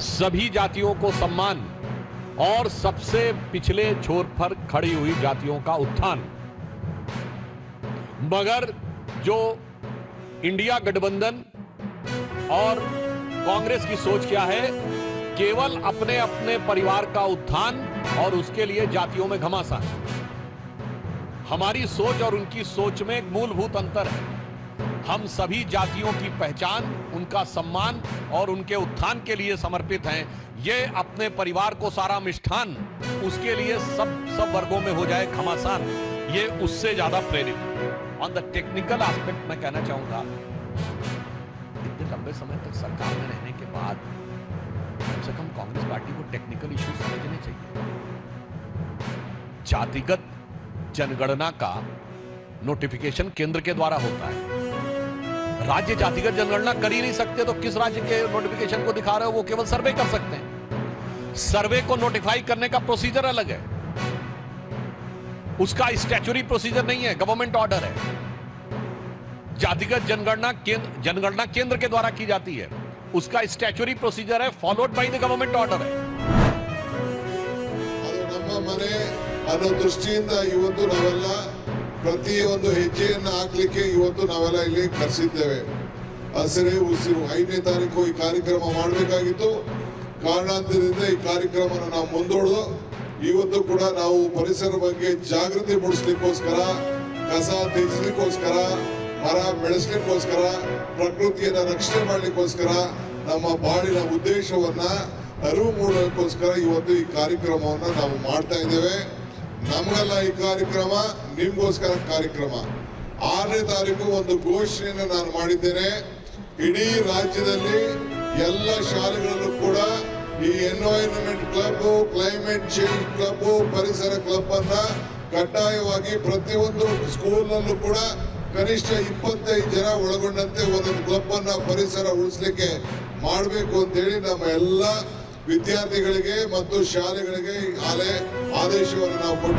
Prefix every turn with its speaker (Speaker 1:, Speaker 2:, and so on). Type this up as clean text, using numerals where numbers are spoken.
Speaker 1: सभी जातियों को सम्मान और सबसे पिछले छोर पर खड़ी हुई जातियों का उत्थान। मगर जो इंडिया गठबंधन और कांग्रेस की सोच क्या है? केवल अपने अपने परिवार का उत्थान और उसके लिए जातियों में घमासान। हमारी सोच और उनकी सोच में एक मूलभूत अंतर है। हम सभी जातियों की पहचान, उनका सम्मान और उनके उत्थान के लिए समर्पित हैं। ये अपने परिवार को सारा मिष्ठान, उसके लिए सब वर्गों में हो जाए घमासान, ये उससे ज्यादा प्रेरित। ऑन द टेक्निकल एस्पेक्ट मैं कहना चाहूंगा, इतने लंबे समय तक सरकार में रहने के बाद कम से कम कांग्रेस पार्टी को टेक्निकल इश्यू समझने चाहिए। जातिगत जनगणना का नोटिफिकेशन केंद्र के द्वारा होता है। राज्य जातिगत जनगणना कर ही नहीं सकते, तो किस राज्य के नोटिफिकेशन को दिखा रहे हो? वो केवल सर्वे कर सकते हैं। सर्वे को नोटिफाई करने का प्रोसीजर अलग है, उसका स्टैच्यूटरी प्रोसीजर नहीं है, गवर्नमेंट ऑर्डर है। जातिगत जनगणना केंद्र के द्वारा की जाती है, उसका स्टैच्यूटरी प्रोसीजर है, followed by the government order है।
Speaker 2: ಅನ್ನೋ ದೃಷ್ಟಿಯಿಂದ ಇವತ್ತು ನಾವೆಲ್ಲ ಪ್ರತಿಯೊಂದು ಹೆಜ್ಜೆಯನ್ನು ಹಾಕ್ಲಿಕ್ಕೆ ಇವತ್ತು ನಾವೆಲ್ಲ ಇಲ್ಲಿ ಕರೆಸಿದ್ದೇವೆ. ಹಸಿರೇ ಉಸಿರು 5ನೇ ತಾರೀಕು ಈ ಕಾರ್ಯಕ್ರಮ ಮಾಡಬೇಕಾಗಿತ್ತು. ಕಾರಣಾಂತರದಿಂದ ಈ ಕಾರ್ಯಕ್ರಮವನ್ನು ನಾವು ಮುಂದೂಡಿದು ಇವತ್ತು ಕೂಡ ನಾವು ಪರಿಸರ ಬಗ್ಗೆ ಜಾಗೃತಿ ಮೂಡಿಸಲಿಕ್ಕೋಸ್ಕರ, ಕಸ ತೆಗೆಸಲಿಕ್ಕೋಸ್ಕರ, ಮರ ಬೆಳೆಸಲಿಕ್ಕೋಸ್ಕರ, ಪ್ರಕೃತಿಯನ್ನು ರಕ್ಷಣೆ ಮಾಡಲಿಕ್ಕೋಸ್ಕರ, ನಮ್ಮ ಬಾಳಿನ ಉದ್ದೇಶವನ್ನ ಅರಿವು ಮೂಡಲಿಕ್ಕೋಸ್ಕರ ಇವತ್ತು ಈ ಕಾರ್ಯಕ್ರಮವನ್ನು ನಾವು ಮಾಡ್ತಾ ಇದ್ದೇವೆ. ನಮಗೆಲ್ಲ ಈ ಕಾರ್ಯಕ್ರಮ ನಿಮ್ಗೋಸ್ಕರ ಕಾರ್ಯಕ್ರಮ. 6ನೇ ತಾರೀಕು ಒಂದು ಘೋಷಣೆಯನ್ನು ನಾನು ಮಾಡಿದ್ದೇನೆ. ಇಡೀ ರಾಜ್ಯದಲ್ಲಿ ಎಲ್ಲ ಶಾಲೆಗಳಲ್ಲೂ ಕೂಡ ಈ environment club, climate change club, ಪರಿಸರ ಕ್ಲಬ್ ಅನ್ನ ಕಡ್ಡಾಯವಾಗಿ ಪ್ರತಿಯೊಂದು ಸ್ಕೂಲ್ನಲ್ಲೂ ಕೂಡ ಕನಿಷ್ಠ 25 ಜನ ಒಳಗೊಂಡಂತೆ ಒಂದೊಂದು ಕ್ಲಬ್ ಅನ್ನ ಪರಿಸರ ಉಳಿಸಲಿಕ್ಕೆ ಮಾಡಬೇಕು ಅಂತೇಳಿ ನಮ್ಮ ಎಲ್ಲ ವಿದ್ಯಾರ್ಥಿಗಳಿಗೆ ಮತ್ತು ಶಾಲೆಗಳಿಗೆ ಆದೇಶವನ್ನು ನಾವು ಕೊಟ್ಟು